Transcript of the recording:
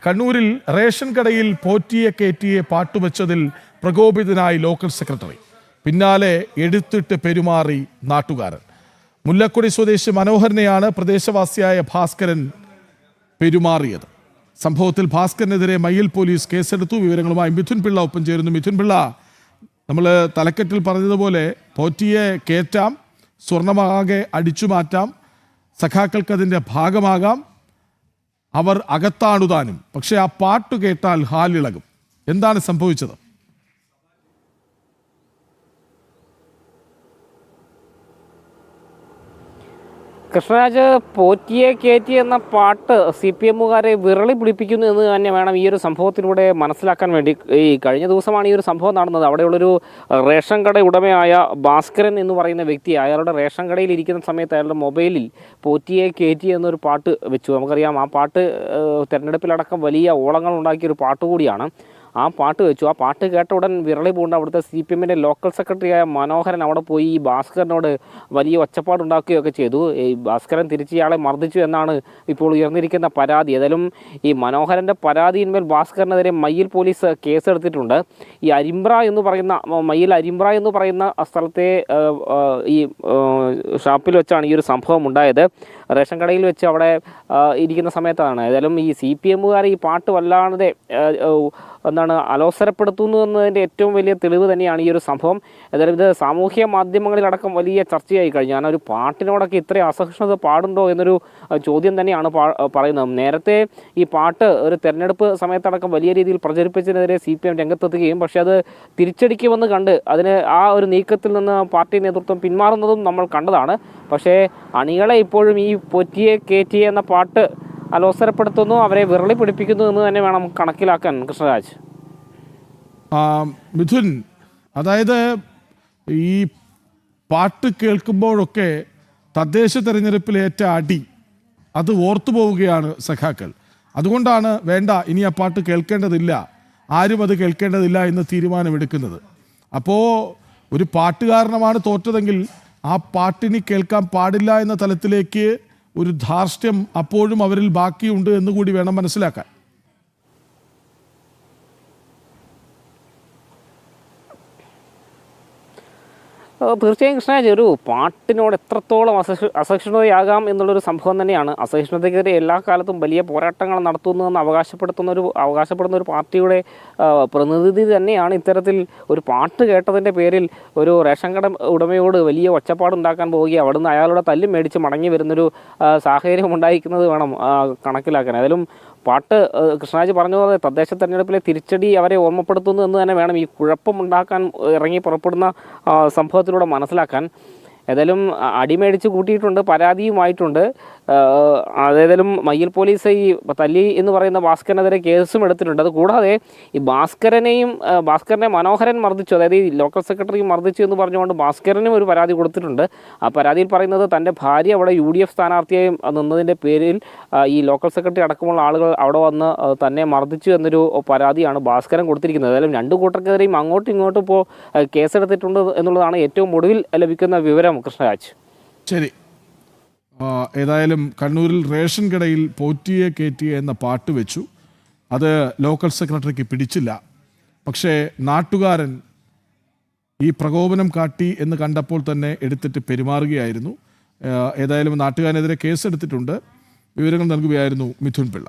കണ്ണൂരിൽ റേഷൻ കടയിൽ പോറ്റിയെ കേറ്റിയെ പാട്ടുവെച്ചതിൽ പ്രകോപിതനായി local secretary. പിന്നാലെ എടുത്തിട്ട് പെരുമാറി നാട്ടുകാരൻ. മുല്ലക്കുടി സ്വദേശി മനോഹരനെയാണ് പ്രദേശവാസിയായ ഭാസ്കരൻ പെരുമാറിയത്. സംഭവത്തിൽ ഭാസ്കരനെതിരെ മയ്യിൽ പോലീസ് കേസെടുത്തു. വിവരങ്ങളുമായി മിഥുൻ പിള്ള ഒപ്പം ചേരുന്നു. മിഥുൻ പിള്ള, നമ്മൾ തലക്കെട്ടിൽ പറഞ്ഞതുപോലെ പോറ്റിയെ കേറ്റാം, സ്വർണമാകെ അടിച്ചു മാറ്റാം, സഖാക്കൾക്കതിൻ്റെ ഭാഗമാകാം, അവർ അകത്താണുതാനും. പക്ഷെ ആ പാട്ട് കേട്ടാൽ ഹാലിളകും. എന്താണ് സംഭവിച്ചത്? കൃഷ്ണരാജ്, പോറ്റിയെ കേറ്റി എന്ന പാട്ട് CPM-കാരെ വിരളി പിടിപ്പിക്കുന്നു എന്ന് തന്നെ വേണം ഈ ഒരു സംഭവത്തിലൂടെ മനസ്സിലാക്കാൻ വേണ്ടി. ഈ കഴിഞ്ഞ ദിവസമാണ് ഈ ഒരു സംഭവം നടന്നത്. അവിടെയുള്ളൊരു റേഷൻ കട ഉടമയായ ഭാസ്കരൻ എന്ന് പറയുന്ന വ്യക്തി അയാളുടെ റേഷൻ കടയിൽ ഇരിക്കുന്ന സമയത്ത് അയാളുടെ മൊബൈലിൽ പോറ്റിയെ കേറ്റി എന്നൊരു പാട്ട് വെച്ചു. നമുക്കറിയാം, ആ പാട്ട് തെരഞ്ഞെടുപ്പിലടക്കം വലിയ ഓളങ്ങൾ ഉണ്ടാക്കിയൊരു പാട്ട് കൂടിയാണ്. ആ പാട്ട് വെച്ചു. ആ പാട്ട് കേട്ട ഉടൻ വിരളി പൂണ്ട അവിടുത്തെ CPM-ൻ്റെ ലോക്കൽ സെക്രട്ടറിയായ മനോഹരൻ അവിടെ പോയി ഈ ഭാസ്കരനോട് വലിയ ഒച്ചപ്പാടുണ്ടാക്കുകയൊക്കെ ചെയ്തു. ഈ ഭാസ്കരൻ തിരിച്ച് ഇയാളെ മർദ്ദിച്ചു എന്നാണ് ഇപ്പോൾ ഉയർന്നിരിക്കുന്ന പരാതി. ഏതായാലും ഈ മനോഹരൻ്റെ പരാതിയിന്മേൽ ഭാസ്കരനെതിരെ മയ്യിൽ പോലീസ് കേസെടുത്തിട്ടുണ്ട്. ഈ മയ്യിൽ അരിമ്പ്ര എന്ന് പറയുന്ന സ്ഥലത്തെ ഈ ഷാപ്പിൽ വെച്ചാണ് ഈ ഒരു സംഭവം ഉണ്ടായത്. റേഷൻ കടയിൽ വെച്ച് അവിടെ ഇരിക്കുന്ന സമയത്താണ്. ഏതായാലും ഈ CPM-കാർ ഈ പാട്ട് വല്ലാതെ അലോസരപ്പെടുത്തുന്നു എന്നതിൻ്റെ ഏറ്റവും വലിയ തെളിവ് തന്നെയാണ് ഈ ഒരു സംഭവം. ഏതായാലും ഇത് സാമൂഹ്യ മാധ്യമങ്ങളിലടക്കം വലിയ ചർച്ചയായി കഴിഞ്ഞു. കാരണം ഒരു പാട്ടിനോടൊക്കെ ഇത്രയും അസഹിഷ്ണുത പാടുണ്ടോ എന്നൊരു ചോദ്യം തന്നെയാണ് പറയുന്നത്. നേരത്തെ ഈ പാട്ട് ഒരു തെരഞ്ഞെടുപ്പ് സമയത്തടക്കം വലിയ രീതിയിൽ പ്രചരിപ്പിച്ചതിനെതിരെ CPM രംഗത്തെത്തുകയും പക്ഷേ അത് തിരിച്ചടിക്കുമെന്ന് കണ്ട് അതിന് ആ ഒരു നീക്കത്തിൽ നിന്ന് പാർട്ടി നേതൃത്വം പിന്മാറുന്നതും നമ്മൾ കണ്ടതാണ്. പക്ഷേ അണികളെ ഇപ്പോഴും ഈ പോറ്റിയെ കേറ്റിയെ എന്ന പാട്ട് അലോസരപ്പെടുത്തുന്നു, അവരെ വിരളി പിടിപ്പിക്കുന്നു എന്ന് തന്നെ വേണം കണക്കിലാക്കാൻ. കൃഷ്ണരാജ്, മിഥുൻ, അതായത് ഈ പാട്ട് കേൾക്കുമ്പോഴൊക്കെ തദ്ദേശ തെരഞ്ഞെടുപ്പിലേറ്റ അടി അത് ഓർത്തു പോവുകയാണ് സഖാക്കൾ. അതുകൊണ്ടാണ് വേണ്ട, ഇനി ആ പാട്ട് കേൾക്കേണ്ടതില്ല, ആരും അത് കേൾക്കേണ്ടതില്ല എന്ന് തീരുമാനമെടുക്കുന്നത്. അപ്പോൾ ഒരു പാട്ടുകാരനമാണ് തോറ്റതെങ്കിൽ ആ പാട്ടിനി കേൾക്കാൻ പാടില്ല എന്ന തലത്തിലേക്ക് ഒരു ധാർഷ്ട്യം അപ്പോഴും അവരിൽ ബാക്കിയുണ്ട് എന്നുകൂടി വേണം മനസ്സിലാക്കാൻ. തീർച്ചയായും കൃഷ്ണരാജ്, ഒരു പാട്ടിനോട് എത്രത്തോളം അസഹിഷ്ണുതയാകാം എന്നുള്ളൊരു സംഭവം തന്നെയാണ്. അസഹിഷ്ണുതയ്ക്കെതിരെ എല്ലാ കാലത്തും വലിയ പോരാട്ടങ്ങൾ നടത്തുന്നതെന്ന് അവകാശപ്പെടുന്ന ഒരു പാർട്ടിയുടെ പ്രതിനിധി തന്നെയാണ് ഇത്തരത്തിൽ ഒരു പാട്ട് കേട്ടതിൻ്റെ പേരിൽ ഒരു റേഷൻ കട ഉടമയോട് വലിയ ഒച്ചപ്പാടുണ്ടാക്കാൻ പോവുകയും അവിടുന്ന് അയാളുടെ തല്ലും മേടിച്ച് മടങ്ങി വരുന്നൊരു സാഹചര്യം ഉണ്ടായിരിക്കുന്നത് വേണം കണക്കിലാക്കാൻ. അതിലും പാട്ട് കൃഷ്ണരാജ് പറഞ്ഞ പോലെ തദ്ദേശ തെരഞ്ഞെടുപ്പിലെ തിരിച്ചടി അവരെ ഓർമ്മപ്പെടുത്തുന്നു എന്ന് തന്നെ വേണം ഈ കുഴപ്പമുണ്ടാക്കാൻ ഇറങ്ങി പുറപ്പെടുന്ന സംഭവത്തിലൂടെ മനസ്സിലാക്കാൻ. ഏതായാലും അടിമേടിച്ച് കൂട്ടിയിട്ടുണ്ട്, പരാതിയുമായിട്ടുണ്ട്. അതേതായാലും മയ്യിൽ പോലീസ് ഈ തല്ലി എന്ന് പറയുന്ന ഭാസ്കരനെതിരെ കേസും എടുത്തിട്ടുണ്ട്. അതുകൂടാതെ ഈ ഭാസ്കരനെ മനോഹരൻ മർദ്ദിച്ചു, അതായത് ഈ ലോക്കൽ സെക്രട്ടറി മർദ്ദിച്ചു എന്ന് പറഞ്ഞുകൊണ്ട് ഭാസ്കരനും ഒരു പരാതി കൊടുത്തിട്ടുണ്ട്. ആ പരാതിയിൽ പറയുന്നത് തൻ്റെ ഭാര്യ അവിടെ UDF സ്ഥാനാർത്ഥിയായി നിന്നതിൻ്റെ പേരിൽ ഈ ലോക്കൽ സെക്രട്ടറി അടക്കമുള്ള ആളുകൾ അവിടെ വന്ന് തന്നെ മർദ്ദിച്ചു എന്നൊരു പരാതിയാണ് ഭാസ്കരൻ കൊടുത്തിരിക്കുന്നത്. ഏതായാലും രണ്ടു കൂട്ടർക്കെതിരെയും അങ്ങോട്ടും ഇങ്ങോട്ടും ഇപ്പോൾ കേസെടുത്തിട്ടുണ്ട് എന്നുള്ളതാണ് ഏറ്റവും ഒടുവിൽ ലഭിക്കുന്ന വിവരം. കൃഷ്ണരാജ്, ശരി. ഏതായാലും കണ്ണൂരിൽ റേഷൻ കടയിൽ പോറ്റിയെ കേറ്റിയെ എന്ന പാട്ട് വെച്ചു. അത് ലോക്കൽ സെക്രട്ടറിക്ക് പിടിച്ചില്ല. പക്ഷേ നാട്ടുകാരൻ ഈ പ്രകോപനം കാട്ടി എന്ന് കണ്ടപ്പോൾ തന്നെ എടുത്തിട്ട് പെരുമാറുകയായിരുന്നു. ഏതായാലും നാട്ടുകാരനെതിരെ കേസെടുത്തിട്ടുണ്ട്. വിവരങ്ങൾ നൽകുകയായിരുന്നു മിഥുൻ പിള്ള.